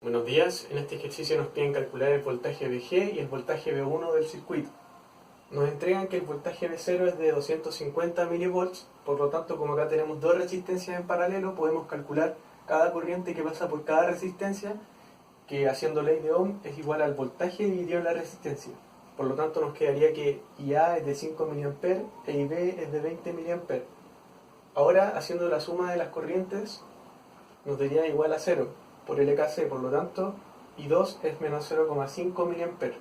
Buenos días, en este ejercicio nos piden calcular el voltaje VG y el voltaje V1 del circuito. Nos entregan que el voltaje V0 es de 250 milivolts, por lo tanto, como acá tenemos dos resistencias en paralelo, podemos calcular cada corriente que pasa por cada resistencia, que haciendo ley de Ohm es igual al voltaje dividido en la resistencia. Por lo tanto, nos quedaría que IA es de 5 mA e IB es de 20 mA. Ahora, haciendo la suma de las corrientes, nos daría igual a 0 por LKC, por lo tanto, I2 es menos 0,5 mA.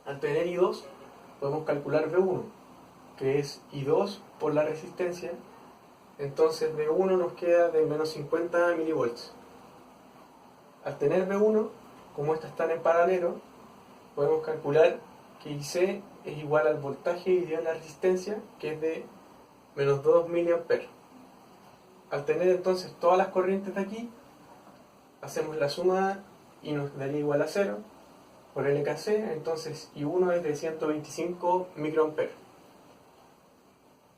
Al tener I2, podemos calcular V1, que es I2 por la resistencia, entonces V1 nos queda de menos 50 milivolts. Al tener V1, como estas están en paralelo, podemos calcular que IC es igual al voltaje dividido en la resistencia, que es de menos 2 mA. Al tener entonces todas las corrientes de aquí, hacemos la suma y nos daría igual a 0 por LKC, entonces I1 es de 125 microamperes.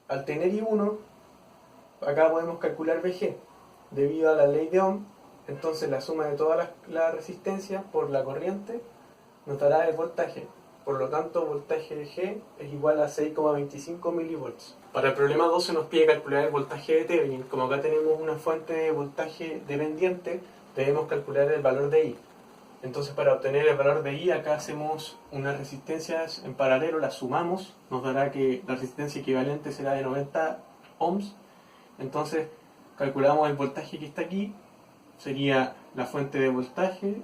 Al tener I1, acá podemos calcular VG, debido a la ley de Ohm, entonces la suma de todas las resistencias por la corriente nos dará el voltaje. Por lo tanto, voltaje de G es igual a 6,25 milivolts. Para el problema 12 nos pide calcular el voltaje de Thevenin. Como acá tenemos una fuente de voltaje dependiente, debemos calcular el valor de I. Entonces, para obtener el valor de I, acá hacemos unas resistencias en paralelo, las sumamos, nos dará que la resistencia equivalente será de 90 ohms. Entonces, calculamos el voltaje que está aquí, sería la fuente de voltaje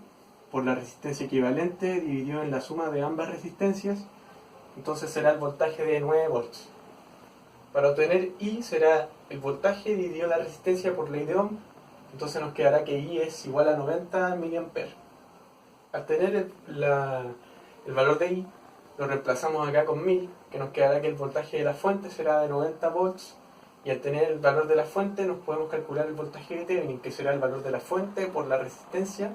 por la resistencia equivalente dividido en la suma de ambas resistencias, entonces será el voltaje de 9 volts. Para obtener I será el voltaje dividido la resistencia por ley de Ohm, entonces nos quedará que I es igual a 90 mA. Al tener el valor de I, lo reemplazamos acá con 1000, que nos quedará que el voltaje de la fuente será de 90 volts, y al tener el valor de la fuente nos podemos calcular el voltaje de Thevenin, que será el valor de la fuente por la resistencia,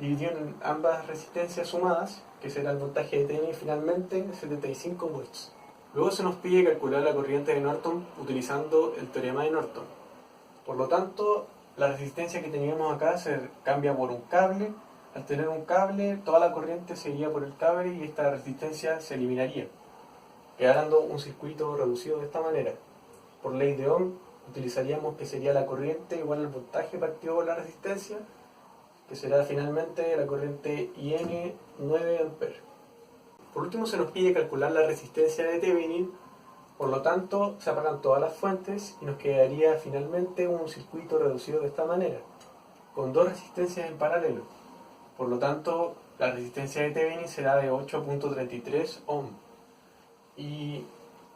dividido en ambas resistencias sumadas, que será el voltaje de Thevenin finalmente, 75 volts. Luego se nos pide calcular la corriente de Norton utilizando el teorema de Norton. Por lo tanto, la resistencia que teníamos acá se cambia por un cable. Al tener un cable, toda la corriente se iría por el cable y esta resistencia se eliminaría, quedando un circuito reducido de esta manera. Por ley de Ohm, utilizaríamos que sería la corriente igual al voltaje partido por la resistencia, que será finalmente la corriente IN 9 A. Por último, se nos pide calcular la resistencia de Thevenin, por lo tanto, se apagan todas las fuentes y nos quedaría finalmente un circuito reducido de esta manera, con dos resistencias en paralelo. Por lo tanto, la resistencia de Thevenin será de 8.33 ohm. Y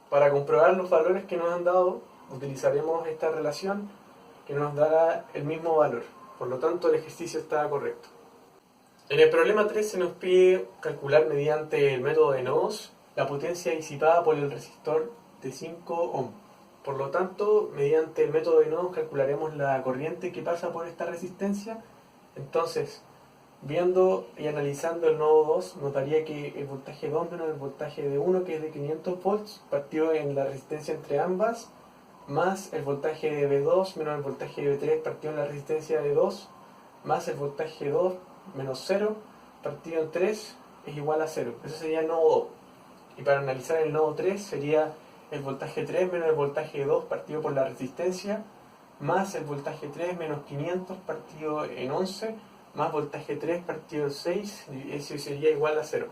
para comprobar los valores que nos han dado, utilizaremos esta relación que nos dará el mismo valor. Por lo tanto, el ejercicio está correcto. En el problema 3 se nos pide calcular mediante el método de nodos la potencia disipada por el resistor de 5 ohm. Por lo tanto, mediante el método de nodos calcularemos la corriente que pasa por esta resistencia. Entonces, viendo y analizando el nodo 2, nos daría que el voltaje 2 menos el voltaje de 1, que es de 500 volts, partido en la resistencia entre ambas, más el voltaje de V2 menos el voltaje de V3 partido en la resistencia de 2, más el voltaje 2 menos 0 partido en 3 es igual a 0. Ese sería el nodo 2. Y para analizar el nodo 3 sería el voltaje 3 menos el voltaje 2 partido por la resistencia, más el voltaje 3 menos 500 partido en 11, más voltaje 3 partido en 6, eso sería igual a 0.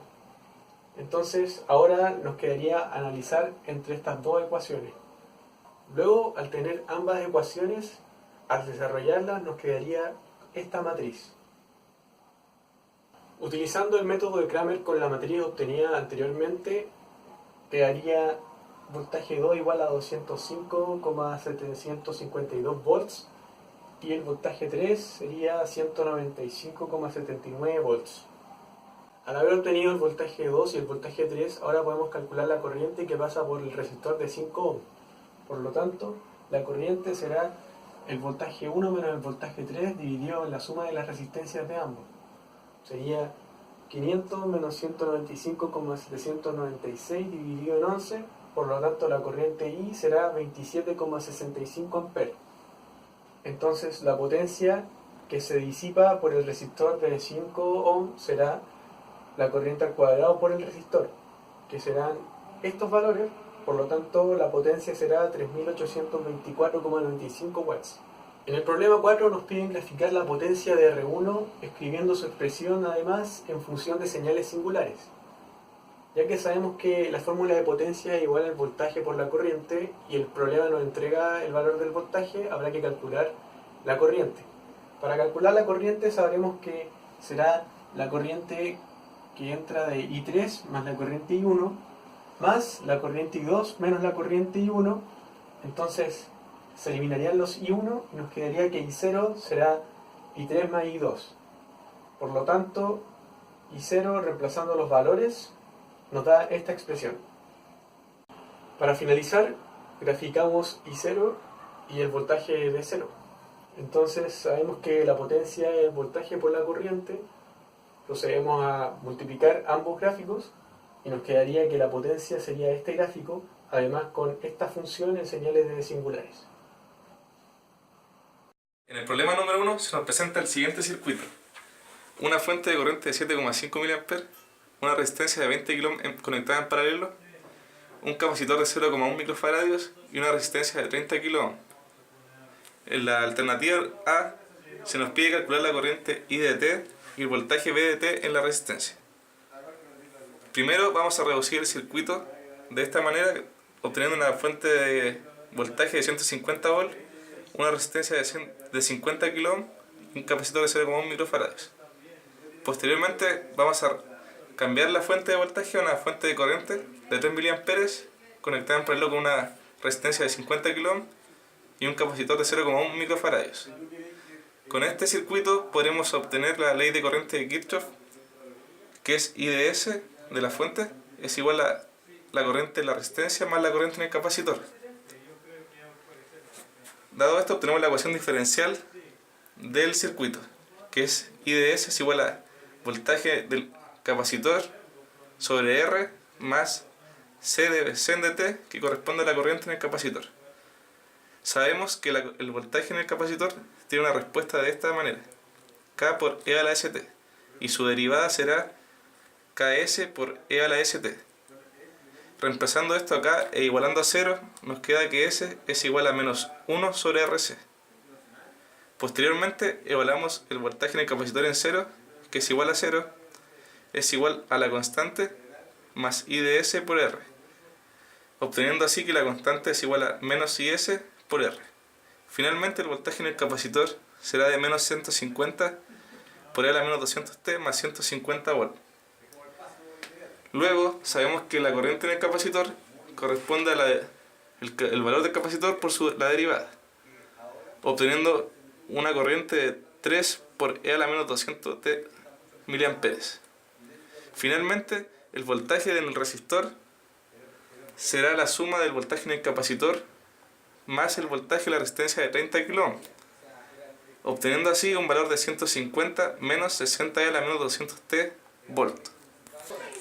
Entonces, ahora nos quedaría analizar entre estas dos ecuaciones. Luego, al tener ambas ecuaciones, al desarrollarlas, nos quedaría esta matriz. Utilizando el método de Cramer con la matriz obtenida anteriormente, quedaría voltaje 2 igual a 205,752 volts y el voltaje 3 sería 195,79 volts. Al haber obtenido el voltaje 2 y el voltaje 3, ahora podemos calcular la corriente que pasa por el resistor de 5 ohm. Por lo tanto, la corriente será el voltaje 1 menos el voltaje 3 dividido en la suma de las resistencias de ambos. Sería 500 menos 195,796 dividido en 11, por lo tanto la corriente I será 27,65 amperes. Entonces la potencia que se disipa por el resistor de 5 ohm será la corriente al cuadrado por el resistor, que serán estos valores, por lo tanto la potencia será 3824,95 watts. En el problema 4 nos piden graficar la potencia de R1 escribiendo su expresión además en función de señales singulares. Ya que sabemos que la fórmula de potencia es igual al voltaje por la corriente y el problema nos entrega el valor del voltaje, habrá que calcular la corriente. Para calcular la corriente sabremos que será la corriente que entra de I3 más la corriente I1 más la corriente I2 menos la corriente I1. Entonces se eliminarían los I1 y nos quedaría que I0 será I3 más I2. Por lo tanto, I0 reemplazando los valores nos da esta expresión. Para finalizar, graficamos I0 y el voltaje de 0. Entonces sabemos que la potencia es el voltaje por la corriente. Procedemos a multiplicar ambos gráficos y nos quedaría que la potencia sería este gráfico, además con esta función en señales de singulares. En el problema número 1 se nos presenta el siguiente circuito. Una fuente de corriente de 7,5 mA, una resistencia de 20 kΩ conectada en paralelo, un capacitor de 0,1 microfaradios y una resistencia de 30 kΩ. En la alternativa A se nos pide calcular la corriente I de T y el voltaje V de T en la resistencia. Primero vamos a reducir el circuito de esta manera, obteniendo una fuente de voltaje de 150 volts, una resistencia de 50 kΩ y un capacitor de 0,1 microfaradios. Posteriormente vamos a cambiar la fuente de voltaje a una fuente de corriente de 3 mA conectada en paralelo con una resistencia de 50 kΩ y un capacitor de 0,1 microfaradios. Con este circuito podremos obtener la ley de corriente de Kirchhoff, que es I de S de la fuente es igual a la corriente en la resistencia más la corriente en el capacitor. Dado esto, obtenemos la ecuación diferencial del circuito, que es I de S es igual a voltaje del capacitor sobre R más C de T, que corresponde a la corriente en el capacitor. Sabemos que el voltaje en el capacitor tiene una respuesta de esta manera: K por E a la ST, y su derivada será KS por E a la ST. Reemplazando esto acá e igualando a 0, nos queda que S es igual a menos 1 sobre RC. Posteriormente evaluamos el voltaje en el capacitor en 0, que es igual a 0, es igual a la constante más I de S por R, obteniendo así que la constante es igual a menos IS por R. Finalmente el voltaje en el capacitor será de menos 150 por E a la menos 200T más 150 volts. Luego sabemos que la corriente en el capacitor corresponde a el valor del capacitor por la derivada, obteniendo una corriente de 3 por E a la menos 200T mA. Finalmente, el voltaje en el resistor será la suma del voltaje en el capacitor más el voltaje de la resistencia de 30 kΩ, obteniendo así un valor de 150 menos 60E a la menos 200T volt.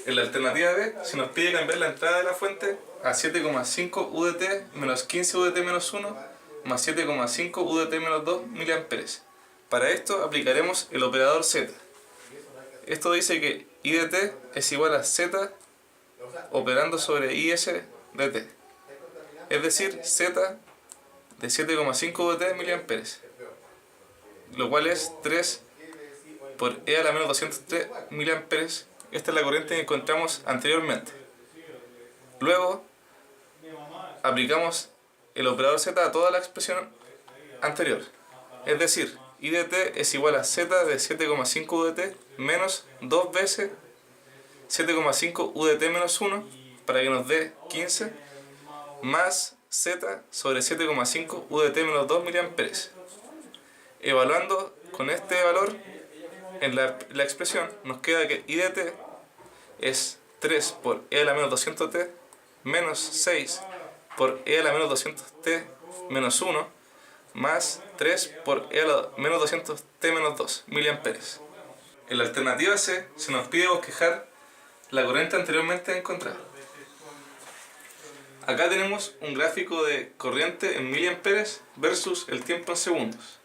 En la alternativa B se nos pide cambiar la entrada de la fuente a 7,5 UDT menos 15 UDT menos 1 más 7,5 UDT menos 2 mA. Para esto aplicaremos el operador Z. Esto dice que I de T es igual a Z operando sobre IS de T, es decir, Z de 7,5 UDT mA, lo cual es 3 por E a la menos 200T mA. Esta es la corriente que encontramos anteriormente. Luego aplicamos el operador Z a toda la expresión anterior, es decir, I de T es igual a Z de 7,5 UDT menos 2 veces 7,5 UDT menos 1 para que nos dé 15 más Z sobre 7,5 UDT menos 2 mA. Evaluando con este valor en la expresión nos queda que I de T es 3 por E a la menos 200T menos 6 por E a la menos 200T menos 1 más 3 por E a la menos 200T menos 2 mA. En la alternativa C se nos pide bosquejar la corriente anteriormente encontrada. Acá tenemos un gráfico de corriente en miliamperes versus el tiempo en segundos.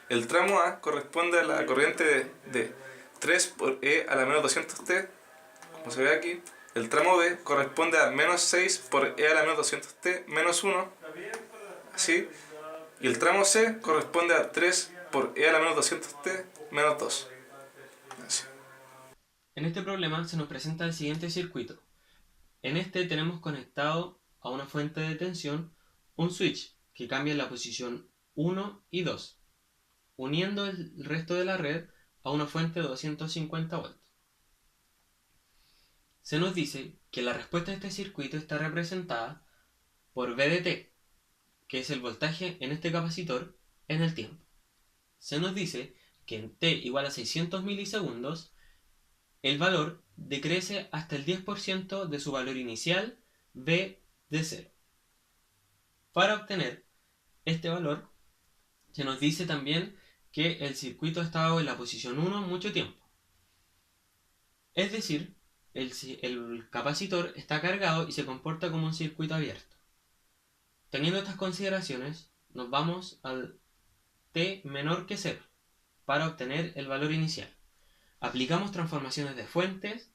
El tramo A corresponde a la corriente de 3 por E a la menos 200t, como se ve aquí. El tramo B corresponde a menos 6 por E a la menos 200t menos 1, así. Y el tramo C corresponde a 3 por E a la menos 200t menos 2, así. En este problema se nos presenta el siguiente circuito. En este tenemos conectado a una fuente de tensión un switch que cambia la posición 1 y 2, uniendo el resto de la red a una fuente de 250 volts. Se nos dice que la respuesta de este circuito está representada por V de T, que es el voltaje en este capacitor en el tiempo. Se nos dice que en T igual a 600 milisegundos, el valor decrece hasta el 10% de su valor inicial, V de 0. Para obtener este valor, se nos dice también que el circuito ha estado en la posición 1 mucho tiempo. Es decir, el capacitor está cargado y se comporta como un circuito abierto. Teniendo estas consideraciones, nos vamos al T menor que 0 para obtener el valor inicial. Aplicamos transformaciones de fuentes,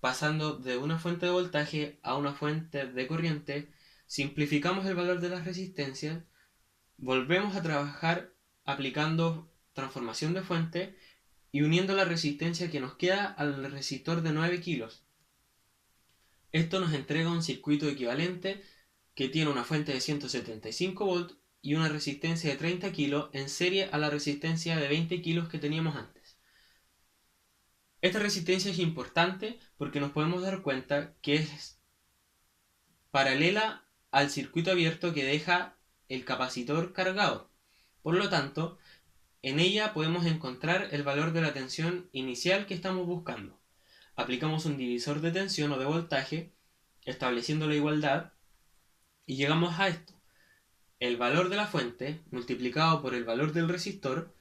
pasando de una fuente de voltaje a una fuente de corriente, simplificamos el valor de las resistencias, volvemos a trabajar aplicando transformación de fuente y uniendo la resistencia que nos queda al resistor de 9 kilos. Esto nos entrega un circuito equivalente que tiene una fuente de 175 volts y una resistencia de 30 kilos en serie a la resistencia de 20 kilos que teníamos antes. Esta resistencia es importante porque nos podemos dar cuenta que es paralela al circuito abierto que deja el capacitor cargado. Por lo tanto, en ella podemos encontrar el valor de la tensión inicial que estamos buscando. Aplicamos un divisor de tensión o de voltaje, estableciendo la igualdad, y llegamos a esto. El valor de la fuente multiplicado por el valor del resistor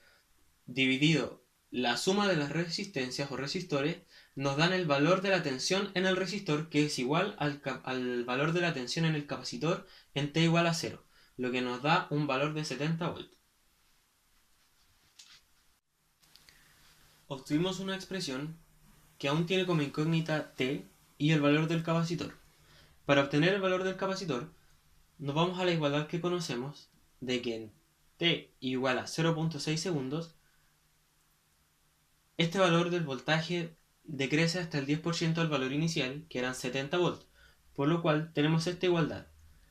dividido la suma de las resistencias o resistores nos dan el valor de la tensión en el resistor, que es igual al valor de la tensión en el capacitor en T igual a 0, lo que nos da un valor de 70 volts. Obtuvimos una expresión que aún tiene como incógnita T y el valor del capacitor. Para obtener el valor del capacitor, nos vamos a la igualdad que conocemos de que en T igual a 0.6 segundos, este valor del voltaje decrece hasta el 10% del valor inicial, que eran 70 volts, por lo cual tenemos esta igualdad.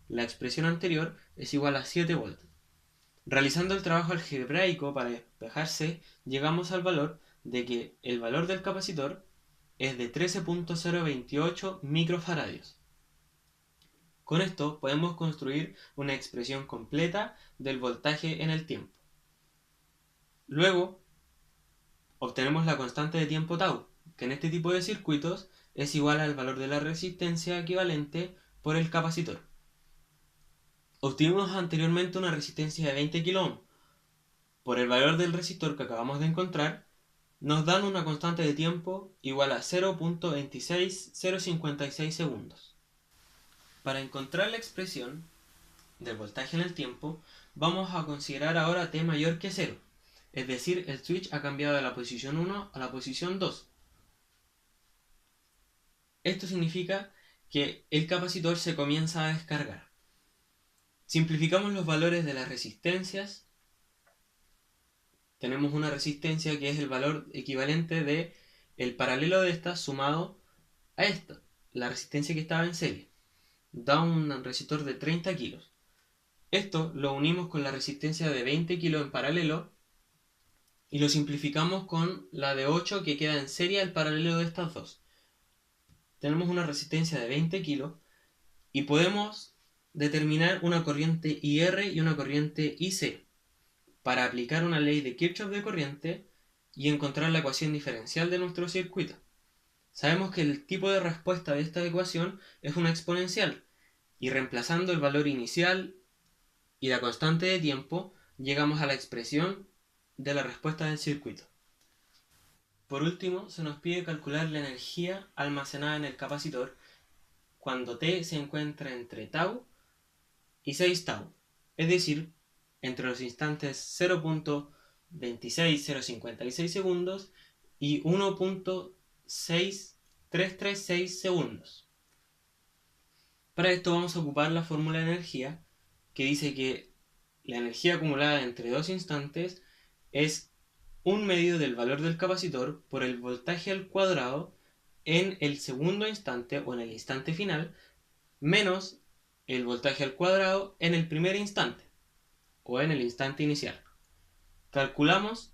La expresión anterior es igual a 7 volts. Realizando el trabajo algebraico para despejarse, llegamos al valor de que el valor del capacitor es de 13.028 microfaradios. Con esto podemos construir una expresión completa del voltaje en el tiempo. Luego, obtenemos la constante de tiempo tau, que en este tipo de circuitos es igual al valor de la resistencia equivalente por el capacitor. Obtuvimos anteriormente una resistencia de 20 kΩ. Por el valor del resistor que acabamos de encontrar, nos dan una constante de tiempo igual a 0.26056 segundos. Para encontrar la expresión del voltaje en el tiempo, vamos a considerar ahora T mayor que 0. Es decir, el switch ha cambiado de la posición 1 a la posición 2. Esto significa que el capacitor se comienza a descargar. Simplificamos los valores de las resistencias. Tenemos una resistencia que es el valor equivalente de el paralelo de esta sumado a esta, la resistencia que estaba en serie. Da un resistor de 30 kilos. Esto lo unimos con la resistencia de 20 kilos en paralelo y lo simplificamos con la de 8 que queda en serie al paralelo de estas dos. Tenemos una resistencia de 20 kilos y podemos determinar una corriente IR y una corriente IC para aplicar una ley de Kirchhoff de corriente y encontrar la ecuación diferencial de nuestro circuito. Sabemos que el tipo de respuesta de esta ecuación es una exponencial y reemplazando el valor inicial y la constante de tiempo llegamos a la expresión de la respuesta del circuito. Por último, se nos pide calcular la energía almacenada en el capacitor cuando T se encuentra entre tau y 6 tau, es decir, entre los instantes 0.2 26,056 segundos y 1,6336 segundos. Para esto vamos a ocupar la fórmula de energía, que dice que la energía acumulada entre dos instantes es un medio del valor del capacitor por el voltaje al cuadrado en el segundo instante o en el instante final, menos el voltaje al cuadrado en el primer instante o en el instante inicial. Calculamos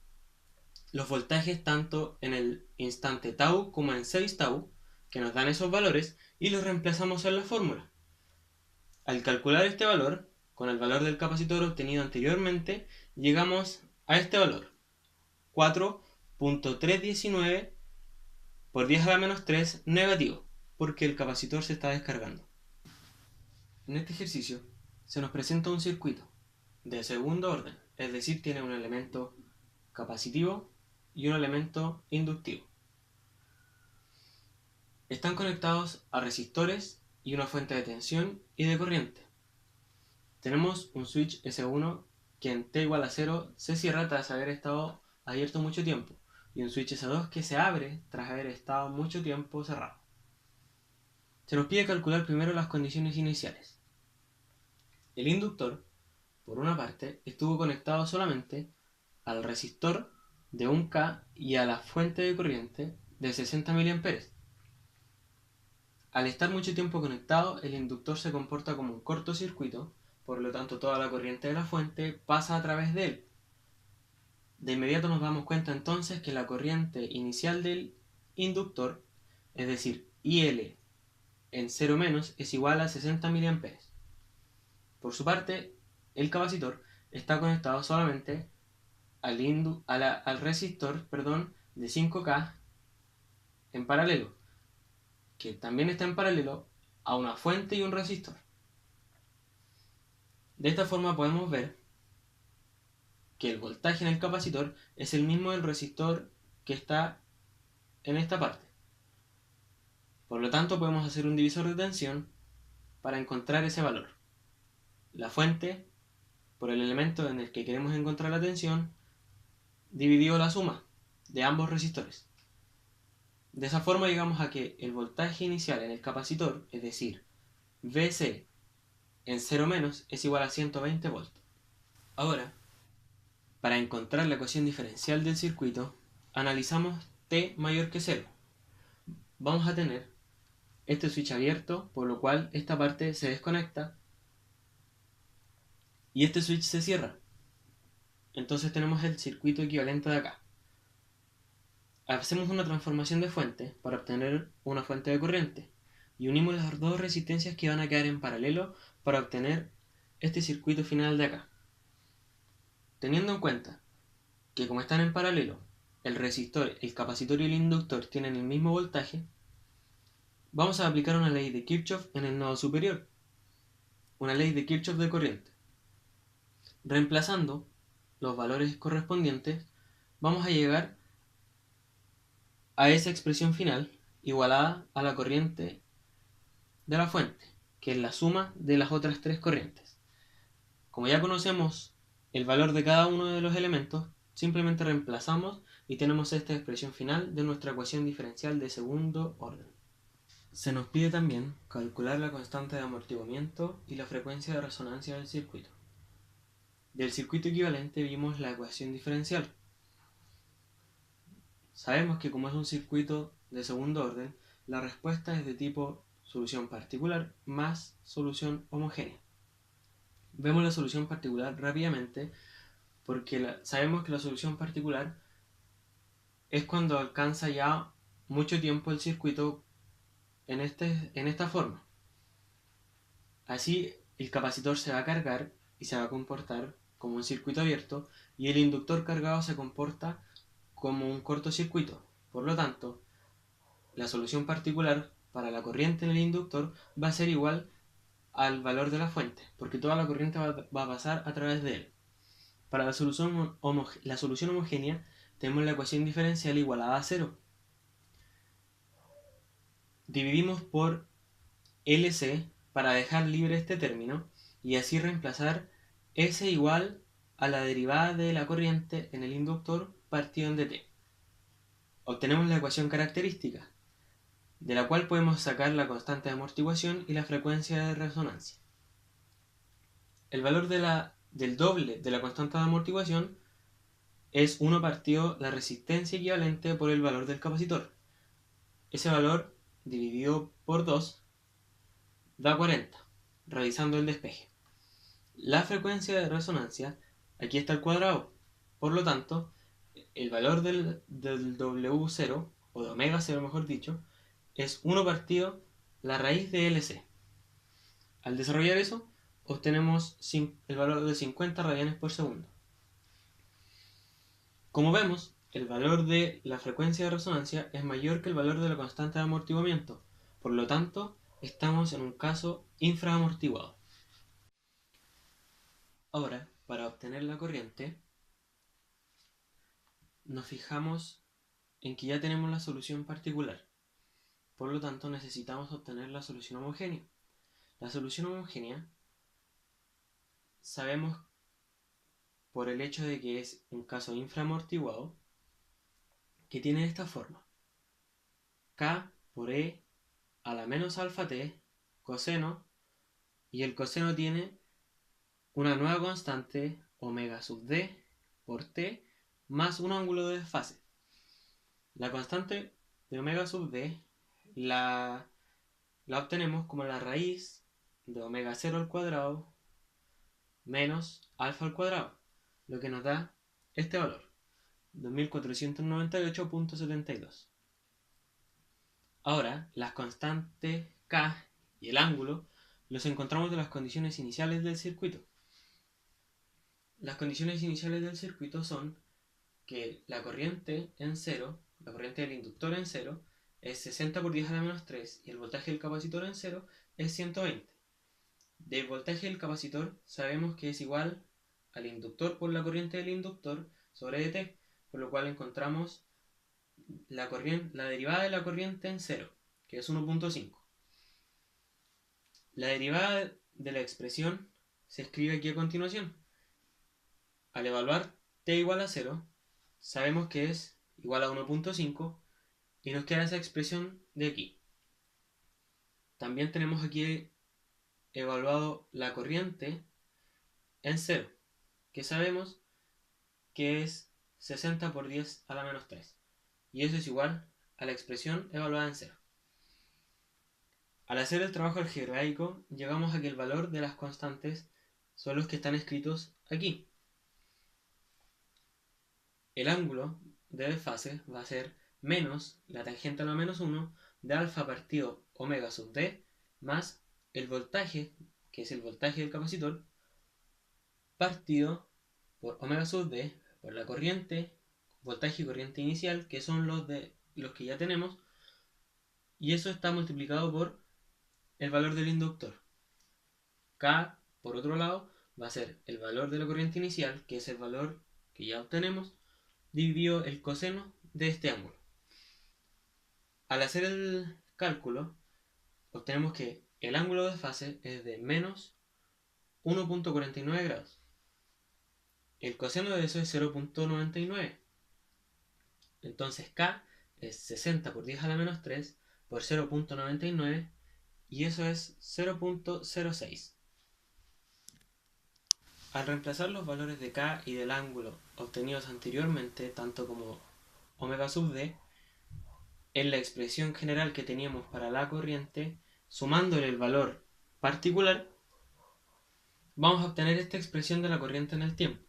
los voltajes tanto en el instante tau como en 6 tau, que nos dan esos valores, y los reemplazamos en la fórmula. Al calcular este valor, con el valor del capacitor obtenido anteriormente, llegamos a este valor, 4.319 por 10 a la menos 3 negativo, porque el capacitor se está descargando. En este ejercicio se nos presenta un circuito de segundo orden, es decir, tiene un elemento capacitivo y un elemento inductivo. Están conectados a resistores y una fuente de tensión y de corriente. Tenemos un switch S1 que en t igual a 0 se cierra tras haber estado abierto mucho tiempo, y un switch S2 que se abre tras haber estado mucho tiempo cerrado. Se nos pide calcular primero las condiciones iniciales. El inductor, por una parte, estuvo conectado solamente al resistor de 1K y a la fuente de corriente de 60 mA. Al estar mucho tiempo conectado, el inductor se comporta como un cortocircuito, por lo tanto toda la corriente de la fuente pasa a través de él. De inmediato nos damos cuenta entonces que la corriente inicial del inductor, es decir, IL en 0 menos, es igual a 60 mA. Por su parte, el capacitor está conectado solamente al resistor de 5K en paralelo, que también está en paralelo a una fuente y un resistor. De esta forma podemos ver que el voltaje en el capacitor es el mismo del resistor que está en esta parte. Por lo tanto, podemos hacer un divisor de tensión para encontrar ese valor. La fuente, por el elemento en el que queremos encontrar la tensión, dividido la suma de ambos resistores. De esa forma llegamos a que el voltaje inicial en el capacitor, es decir, VC en 0 menos, es igual a 120 volts. Ahora, para encontrar la ecuación diferencial del circuito, analizamos T mayor que 0. Vamos a tener este switch abierto, por lo cual esta parte se desconecta y este switch se cierra. Entonces tenemos el circuito equivalente de acá. Hacemos una transformación de fuente para obtener una fuente de corriente y unimos las dos resistencias que van a quedar en paralelo para obtener este circuito final de acá. Teniendo en cuenta que como están en paralelo, el resistor, el capacitor y el inductor tienen el mismo voltaje, vamos a aplicar una ley de Kirchhoff en el nodo superior, una ley de Kirchhoff de corriente. Reemplazando los valores correspondientes, vamos a llegar a esa expresión final igualada a la corriente de la fuente, que es la suma de las otras tres corrientes. Como ya conocemos el valor de cada uno de los elementos, simplemente reemplazamos y tenemos esta expresión final de nuestra ecuación diferencial de segundo orden. Se nos pide también calcular la constante de amortiguamiento y la frecuencia de resonancia del circuito. Del circuito equivalente vimos la ecuación diferencial. Sabemos que como es un circuito de segundo orden, la respuesta es de tipo solución particular más solución homogénea. Vemos la solución particular rápidamente porque sabemos que la solución particular es cuando alcanza ya mucho tiempo el circuito en esta forma. Así el capacitor se va a cargar y se va a comportar como un circuito abierto y el inductor cargado se comporta como un cortocircuito. Por lo tanto, la solución particular para la corriente en el inductor va a ser igual al valor de la fuente, porque toda la corriente va a pasar a través de él. Para la solución homogénea tenemos la ecuación diferencial igualada a 0. Dividimos por LC para dejar libre este término y así reemplazar S igual a la derivada de la corriente en el inductor partido en dt. Obtenemos la ecuación característica, de la cual podemos sacar la constante de amortiguación y la frecuencia de resonancia. El valor del doble de la constante de amortiguación es 1 partido la resistencia equivalente por el valor del capacitor. Ese valor dividido por 2 da 40, realizando el despeje. La frecuencia de resonancia, aquí está al cuadrado, por lo tanto, el valor del W0, o de omega 0 mejor dicho, es 1 partido la raíz de LC. Al desarrollar eso, obtenemos el valor de 50 radianes por segundo. Como vemos, el valor de la frecuencia de resonancia es mayor que el valor de la constante de amortiguamiento, por lo tanto, estamos en un caso infraamortiguado. Ahora, para obtener la corriente, nos fijamos en que ya tenemos la solución particular. Por lo tanto, necesitamos obtener la solución homogénea. La solución homogénea sabemos por el hecho de que es un caso infraamortiguado que tiene esta forma: K por E a la menos alfa t coseno, y el coseno tiene una nueva constante omega sub d por t más un ángulo de desfase. La constante de omega sub d la obtenemos como la raíz de omega 0 al cuadrado menos alfa al cuadrado, lo que nos da este valor, 2498.72. Ahora, las constantes K y el ángulo los encontramos de las condiciones iniciales del circuito. Las condiciones iniciales del circuito son que la corriente en cero, la corriente del inductor en cero, es 60 por 10 a la menos 3 y el voltaje del capacitor en cero es 120. Del voltaje del capacitor sabemos que es igual al inductor por la corriente del inductor sobre dt, por lo cual encontramos la derivada de la corriente en cero, que es 1.5. La derivada de la expresión se escribe aquí a continuación. Al evaluar t igual a 0, sabemos que es igual a 1.5 y nos queda esa expresión de aquí. También tenemos aquí evaluado la corriente en 0, que sabemos que es 60 por 10 a la menos 3. Y eso es igual a la expresión evaluada en 0. Al hacer el trabajo algebraico, llegamos a que el valor de las constantes son los que están escritos aquí. El ángulo de desfase va a ser menos la tangente a la menos 1 de alfa partido omega sub d más el voltaje, que es el voltaje del capacitor, partido por omega sub d por la corriente, voltaje y corriente inicial, que son los que ya tenemos, y eso está multiplicado por el valor del inductor. K, por otro lado, va a ser el valor de la corriente inicial, que es el valor que ya obtenemos, dividido el coseno de este ángulo. Al hacer el cálculo, obtenemos que el ángulo de desfase es de menos 1.49 grados. El coseno de eso es 0.99. Entonces K es 60 por 10 a la menos 3 por 0.99 y eso es 0.06. Al reemplazar los valores de K y del ángulo obtenidos anteriormente, tanto como omega sub d, en la expresión general que teníamos para la corriente, sumándole el valor particular, vamos a obtener esta expresión de la corriente en el tiempo,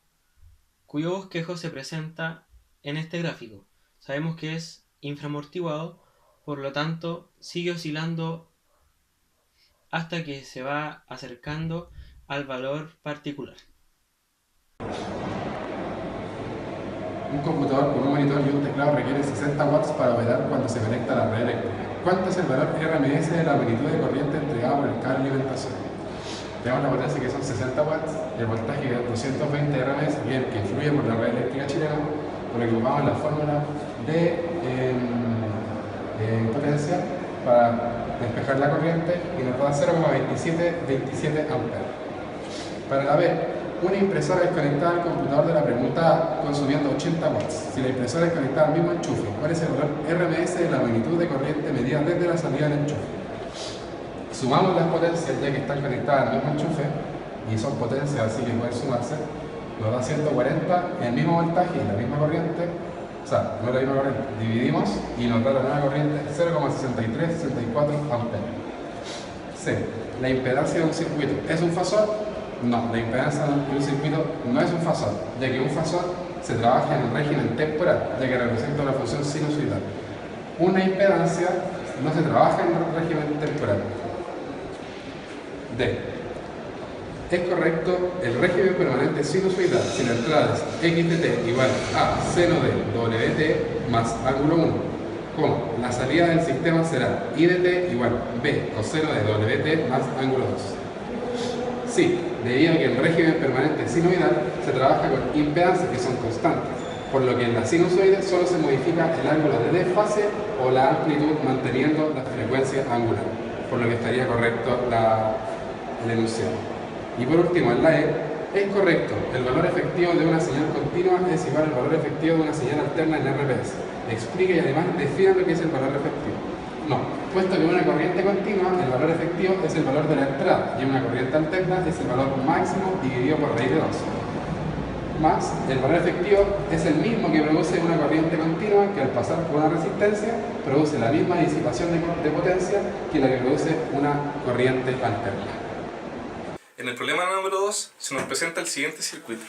cuyo bosquejo se presenta en este gráfico. Sabemos que es inframortiguado, por lo tanto sigue oscilando hasta que se va acercando al valor particular. Un computador con un monitor y un teclado requiere 60 watts para operar cuando se conecta a la red eléctrica. ¿Cuánto es el valor RMS de la magnitud de corriente entregada por el cable de alimentación? Tenemos la potencia que son 60 watts, el voltaje que es 220 RMS, y el que fluye por la red eléctrica chilena, por lo que ocupamos la fórmula de potencia para despejar la corriente y nos da 0,27 amperes. Para la B, Una impresora es conectada al computador de la pregunta A consumiendo 80 watts. Si la impresora es conectada al mismo enchufe, ¿cuál es el valor RMS de la magnitud de corriente medida desde la salida del enchufe? Sumamos las potencias ya que están conectadas al mismo enchufe y son potencias así que pueden sumarse. Nos da 140 el mismo voltaje y la misma corriente, o sea, no la misma corriente, dividimos y nos da la nueva corriente 0,6364 amperes. C. ¿La impedancia de un circuito es un fasor? No, la impedancia de un circuito no es un fasor, ya que un fasor se trabaja en el régimen temporal, ya que representa una función sinusoidal. Una impedancia no se trabaja en el régimen temporal. D. Es correcto el régimen permanente sinusoidal si la entrada es x de t igual a seno de wt más ángulo 1, como la salida del sistema será i de t igual b coseno de wt más ángulo 2. Sí, debido a que el régimen permanente sinusoidal se trabaja con impedancias que son constantes, por lo que en la sinusoide solo se modifica el ángulo de desfase o la amplitud manteniendo la frecuencia angular, por lo que estaría correcto el enunciado. Y por último, en la E, es correcto, el valor efectivo de una señal continua es igual al valor efectivo de una señal alterna en RPS. Explica y además defina lo que es el valor efectivo. No, puesto que una corriente continua, el valor efectivo es el valor de la entrada y una corriente alterna es el valor máximo dividido por raíz de 2. Más, el valor efectivo es el mismo que produce una corriente continua que al pasar por una resistencia produce la misma disipación de potencia que la que produce una corriente alterna. En el problema número 2 se nos presenta el siguiente circuito.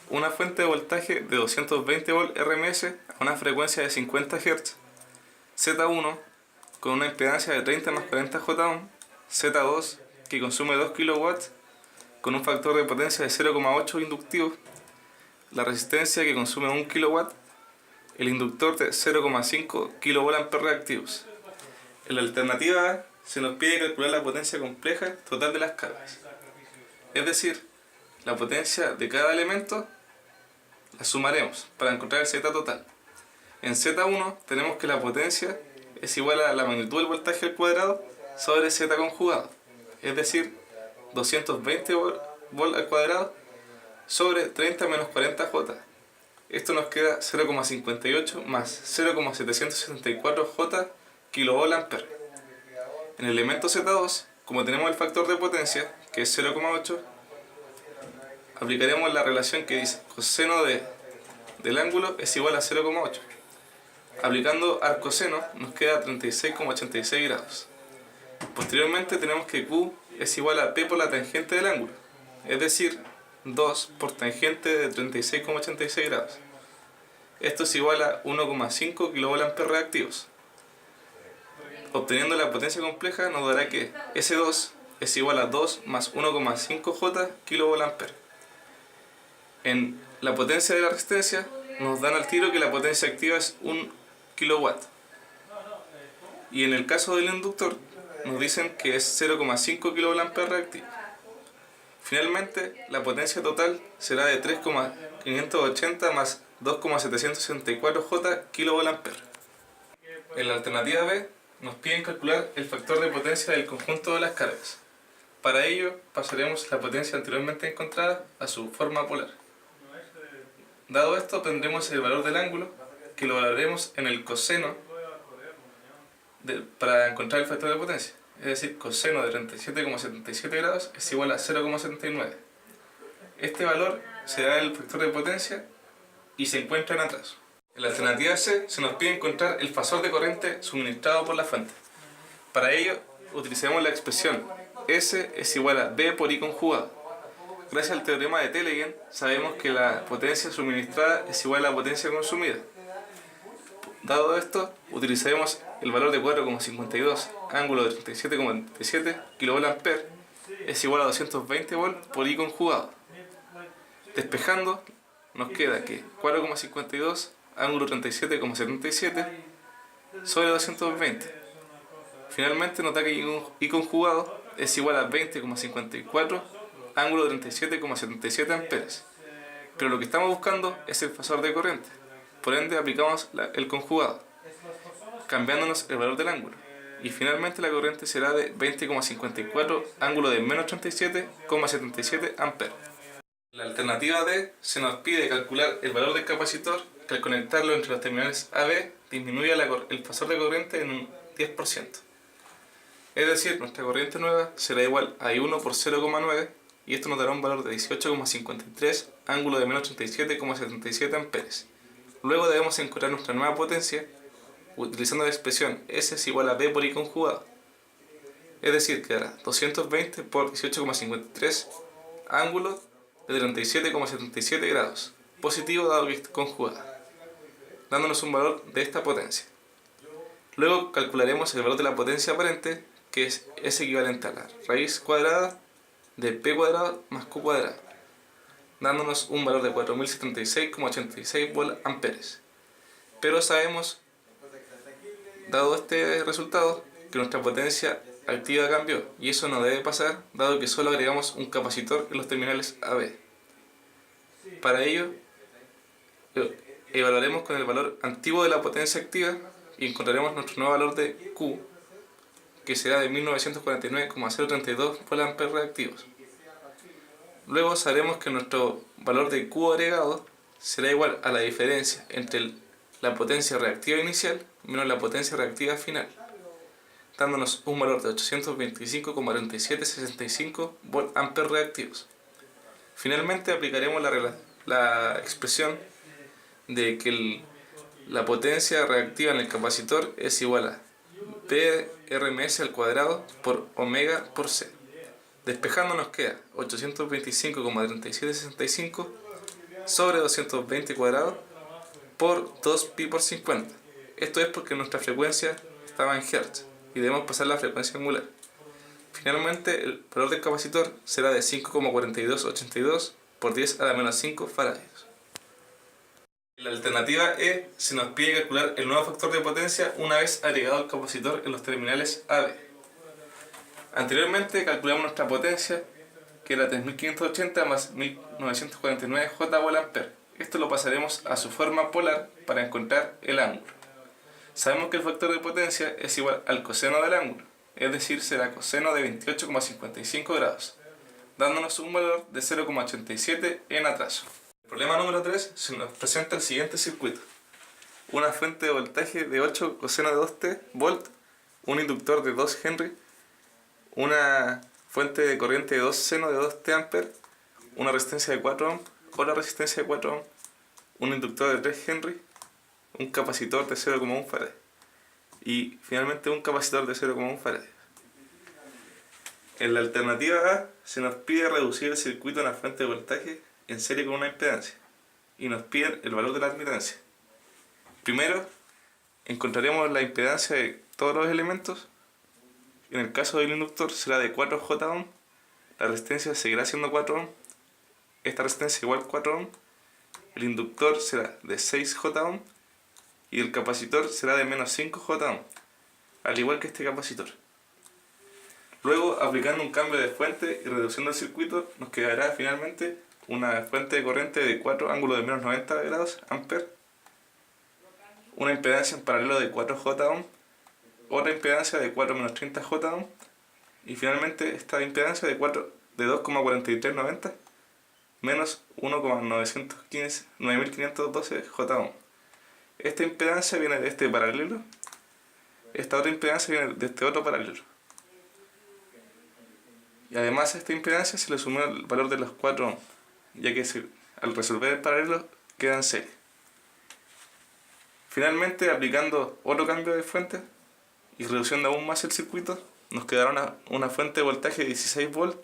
Una fuente de voltaje de 220 volt RMS a una frecuencia de 50 Hz, Z1 con una impedancia de 30 más 40 J-ohm, Z2 que consume 2 kW con un factor de potencia de 0,8 inductivo, la resistencia que consume 1 kW, el inductor de 0,5 kVA reactivos. En la alternativa A se nos pide calcular la potencia compleja total de las cargas. Es decir, la potencia de cada elemento la sumaremos para encontrar el Z total. En Z1 tenemos que la potencia es igual a la magnitud del voltaje al cuadrado sobre Z conjugado, es decir, 220 volt al cuadrado sobre 30 menos 40 J. Esto nos queda 0,58 más 0,774 J kVA. En el elemento Z2, como tenemos el factor de potencia, que es 0,8, aplicaremos la relación que dice coseno del ángulo es igual a 0,8. Aplicando arcoseno nos queda 36,86 grados. Posteriormente tenemos que Q es igual a P por la tangente del ángulo, es decir, 2 por tangente de 36,86 grados. Esto es igual a 1,5 kVA reactivos. Obteniendo la potencia compleja nos dará que S2 es igual a 2 más 1,5 J kVA. En la potencia de la resistencia nos dan al tiro que la potencia activa es 1 kW. Y en el caso del inductor nos dicen que es 0,5 kVA reactivo. Finalmente, la potencia total será de 3,580 más 2,764 J kVA. En la alternativa B nos piden calcular el factor de potencia del conjunto de las cargas. Para ello pasaremos la potencia anteriormente encontrada a su forma polar. Dado esto, obtendremos el valor del ángulo, que lo valoraremos en el coseno para encontrar el factor de potencia. Es decir, coseno de 37,77 grados es igual a 0,79. Este valor será el factor de potencia y se encuentra en atraso. En la alternativa C se nos pide encontrar el fasor de corriente suministrado por la fuente. Para ello, utilizaremos la expresión S es igual a B por I conjugado. Gracias al teorema de Telegen, sabemos que la potencia suministrada es igual a la potencia consumida. Dado esto, utilizaremos el valor de 4,52, ángulo de 37,37 kVA, es igual a 220 volt por I conjugado. Despejando, nos queda que 4,52, ángulo 37,77 sobre 220. Finalmente nos da que I conjugado es igual a 20,54, ángulo 37,77 amperes. Pero lo que estamos buscando es el fasor de corriente, por ende aplicamos el conjugado, cambiándonos el valor del ángulo. Y finalmente la corriente será de 20,54, ángulo de menos 37,77 amperes. En la alternativa D se nos pide calcular el valor del capacitor que al conectarlo entre los terminales AB disminuye el pasor de corriente en un 10%. Es decir, nuestra corriente nueva será igual a I1 por 0,9 y esto nos dará un valor de 18,53, ángulo de menos 37,77 amperes. Luego debemos encontrar nuestra nueva potencia utilizando la expresión S es igual a B por I conjugado. Es decir, que dará 220 por 18,53, ángulo de 37,77 grados, positivo dado que es conjugada, dándonos un valor de esta potencia. Luego calcularemos el valor de la potencia aparente, que es equivalente a la raíz cuadrada de P cuadrado más Q cuadrado, dándonos un valor de 4076,86 voltamperes. Pero sabemos, dado este resultado, que nuestra potencia activa cambió, y eso no debe pasar dado que solo agregamos un capacitor en los terminales AB. Para ello, evaluaremos con el valor antiguo de la potencia activa y encontraremos nuestro nuevo valor de Q, que será de 1949,032 voltamperes reactivos. Luego sabremos que nuestro valor de Q agregado será igual a la diferencia entre la potencia reactiva inicial menos la potencia reactiva final, dándonos un valor de 825,4765 voltamperes reactivos. Finalmente aplicaremos la expresión de que la potencia reactiva en el capacitor es igual a P Rms al cuadrado por omega por C. Despejando nos queda 825,3765 sobre 220 cuadrado por 2pi por 50. Esto es porque nuestra frecuencia estaba en Hz y debemos pasar la frecuencia angular. Finalmente, el valor del capacitor será de 5,4282 por 10 a la menos 5 faradios. En la alternativa E se nos pide calcular el nuevo factor de potencia una vez agregado el capacitor en los terminales AB. Anteriormente calculamos nuestra potencia, que era 3580 más 1949 J voltampere. Esto lo pasaremos a su forma polar para encontrar el ángulo. Sabemos que el factor de potencia es igual al coseno del ángulo, es decir, será coseno de 28,55 grados, dándonos un valor de 0,87 en atraso. El problema número 3 se nos presenta el siguiente circuito: una fuente de voltaje de 8 coseno de 2t volt, un inductor de 2 Henry, una fuente de corriente de 2 seno de 2t ampere, una resistencia de 4 ohm, otra resistencia de 4 ohm, un inductor de 3 Henry, un capacitor de 0,1 farad y finalmente un capacitor de 0,1 farad. En la alternativa A se nos pide reducir el circuito a una fuente de voltaje en serie con una impedancia y nos piden el valor de la admitancia. Primero encontraremos la impedancia de todos los elementos. En el caso del inductor será de 4 J ohm, la resistencia seguirá siendo 4 ohm, esta resistencia igual 4 ohm, el inductor será de 6 J ohm y el capacitor será de menos 5 J ohm, al igual que este capacitor. Luego, aplicando un cambio de fuente y reduciendo el circuito, nos quedará finalmente una fuente de corriente de 4 ángulos de menos 90 grados amperes, una impedancia en paralelo de 4 J ohm, otra impedancia de 4 menos 30 J ohm y finalmente esta impedancia de 2,4390 menos 9512 J ohm. Esta impedancia viene de este paralelo, esta otra impedancia viene de este otro paralelo. Y además a esta impedancia se le sumó el valor de los 4 ohm, ya que al resolver el paralelo queda en serie. Finalmente, aplicando otro cambio de fuente y reduciendo aún más el circuito, nos quedará una fuente de voltaje de 16 volts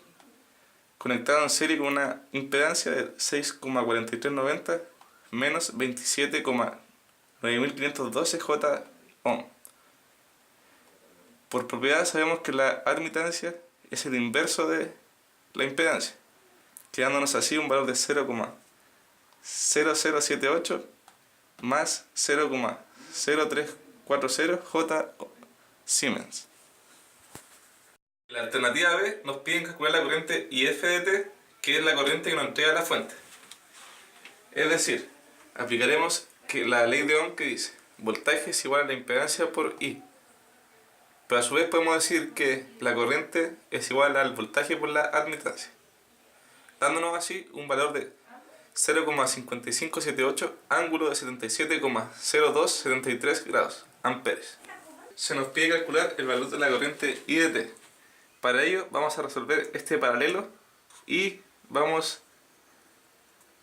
conectada en serie con una impedancia de 6,4390 menos 27,9512 J ohm. Por propiedad sabemos que la admitancia es el inverso de la impedancia, quedándonos así un valor de 0,0078 más 0,0340 J Siemens. En la alternativa B nos piden calcular la corriente IF de T, que es la corriente que nos entrega la fuente. Es decir, aplicaremos la ley de Ohm que dice voltaje es igual a la impedancia por I. Pero a su vez podemos decir que la corriente es igual al voltaje por la admitancia. dándonos así un valor de 0,5578 ángulo de 77,0273 grados amperes. Se nos pide calcular el valor de la corriente I de T. Para ello vamos a resolver este paralelo y vamos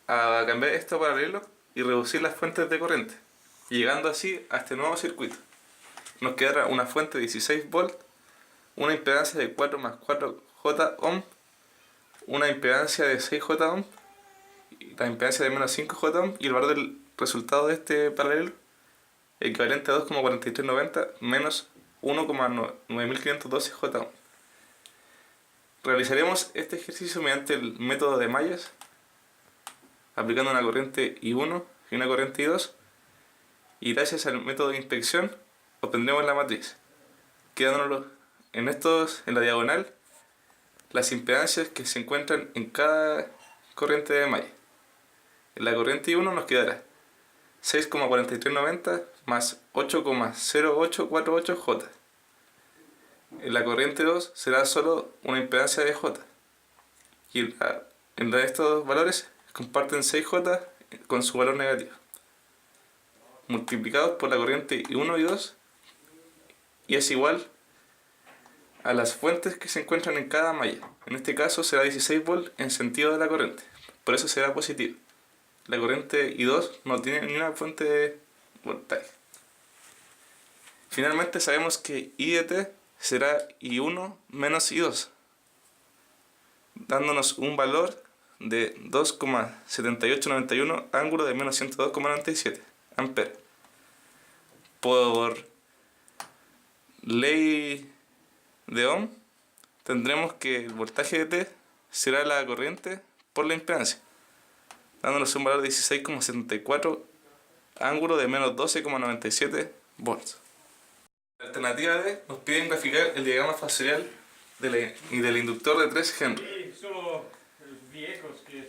a cambiar este paralelo y reducir las fuentes de corriente, llegando así a este nuevo circuito. Nos quedará una fuente de 16 volts, una impedancia de 4 más 4 J ohm, una impedancia de 6 J ohm, la impedancia de menos 5 J ohm y el valor del resultado de este paralelo equivalente a 2,4390 menos 1,9512 J ohm. Realizaremos este ejercicio mediante el método de mallas, aplicando una corriente I1 y una corriente I2, y gracias al método de inspección obtendremos la matriz, quedándonos en la diagonal las impedancias que se encuentran en cada corriente de malla. En la corriente I1 nos quedará 6,4390 más 8,0848 J. En la corriente 2 será solo una impedancia de J. Y en estos dos valores comparten 6J con su valor negativo, multiplicados por la corriente I1 y 2, y es igual a las fuentes que se encuentran en cada malla. En este caso será 16 volts en sentido de la corriente, por eso será positivo. La corriente I2 no tiene ni una fuente de voltaje. Finalmente sabemos que I de T será I1 menos I2, dándonos un valor de 2,7891 ángulo de menos 102,97 amperes. Por ley de Ohm tendremos que el voltaje de T será la corriente por la impedancia, dándonos un valor de 16,74 ángulo de menos 12,97 volts. La alternativa D nos piden graficar el diagrama fasorial del inductor de 3 Henry.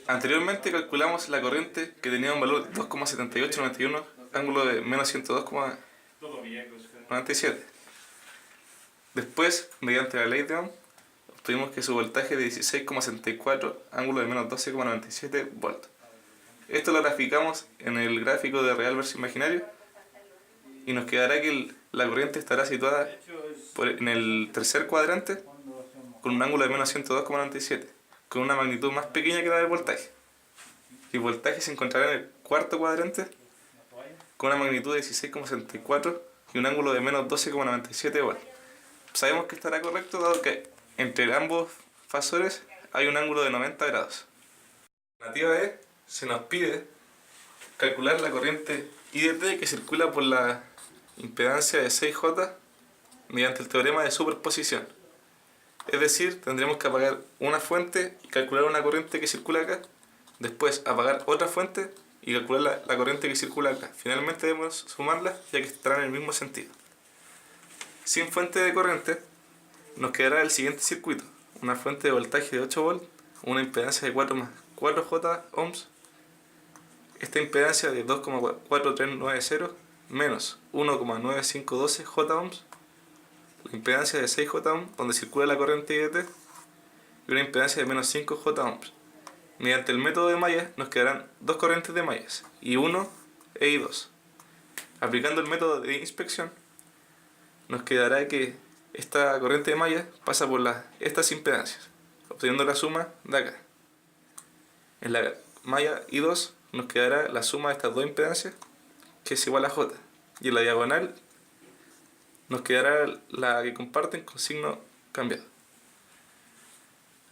Anteriormente calculamos la corriente que tenía un valor de 2,7891 ángulo de menos 102,97. Después, mediante la ley de Ohm, obtuvimos que su voltaje de 16,64 ángulo de menos 12,97 volts. Esto lo graficamos en el gráfico de real versus imaginario y nos quedará que la corriente estará situada en el tercer cuadrante con un ángulo de menos 102,97, con una magnitud más pequeña que la del voltaje. Y el voltaje se encontrará en el cuarto cuadrante con una magnitud de 16,64 y un ángulo de menos 12,97 volts. Sabemos que estará correcto dado que entre ambos fasores hay un ángulo de 90 grados. La alternativa E se nos pide calcular la corriente I de T que circula por la impedancia de 6J mediante el teorema de superposición. Es decir, tendremos que apagar una fuente y calcular una corriente que circula acá, después apagar otra fuente y calcular la corriente que circula acá. Finalmente debemos sumarlas ya que estarán en el mismo sentido. Sin fuente de corriente nos quedará el siguiente circuito: una fuente de voltaje de 8 volts, una impedancia de 4 más 4 J ohms, esta impedancia de 2,4390 menos 1,9512 J ohms, la impedancia de 6 J ohm donde circula la corriente I de T y una impedancia de menos 5 J ohms. Mediante el método de mallas nos quedarán dos corrientes de mallas, I1 e I2. Aplicando el método de inspección nos quedará que esta corriente de mallas pasa por estas impedancias, obteniendo la suma de acá. En la malla I2 nos quedará la suma de estas dos impedancias, que es igual a J, y en la diagonal nos quedará la que comparten con signo cambiado.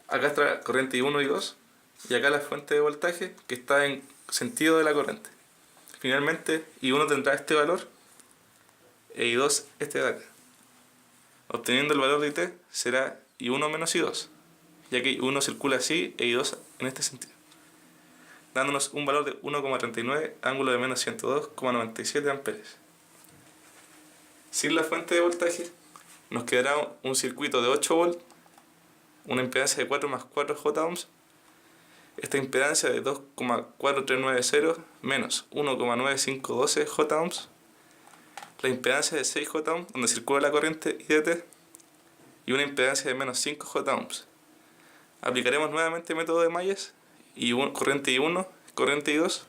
Acá está la corriente I1 y I2, y acá la fuente de voltaje que está en sentido de la corriente. Finalmente I1 tendrá este valor e I2 este de acá. Obteniendo el valor de IT será I1 menos I2, ya que I1 circula así e I2 en este sentido, dándonos un valor de 1,39 ángulo de menos 102,97 amperes. Sin la fuente de voltaje nos quedará un circuito de 8 volts, una impedancia de 4 más 4 J ohms, esta impedancia de 2,4390 menos 1,9512 J ohms, la impedancia de 6 J ohms donde circula la corriente I de T y una impedancia de menos 5 J ohms. Aplicaremos nuevamente el método de mallas corriente I1, corriente I2.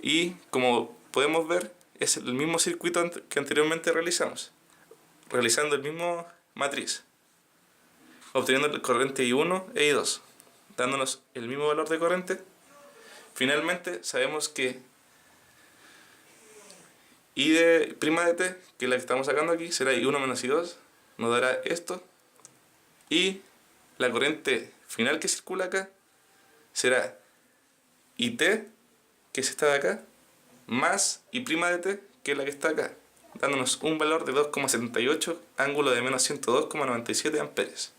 Y como podemos ver, es el mismo circuito que anteriormente realizamos, realizando el mismo matriz, obteniendo la corriente I1 e I2, dándonos el mismo valor de corriente. Finalmente sabemos que I de prima de t, que es la que estamos sacando aquí, será I1 menos I2, nos dará esto, y la corriente final que circula acá será IT, que es esta de acá, más I' de t, que es la que está acá, dándonos un valor de 2,78, ángulo de menos 102,97 amperes.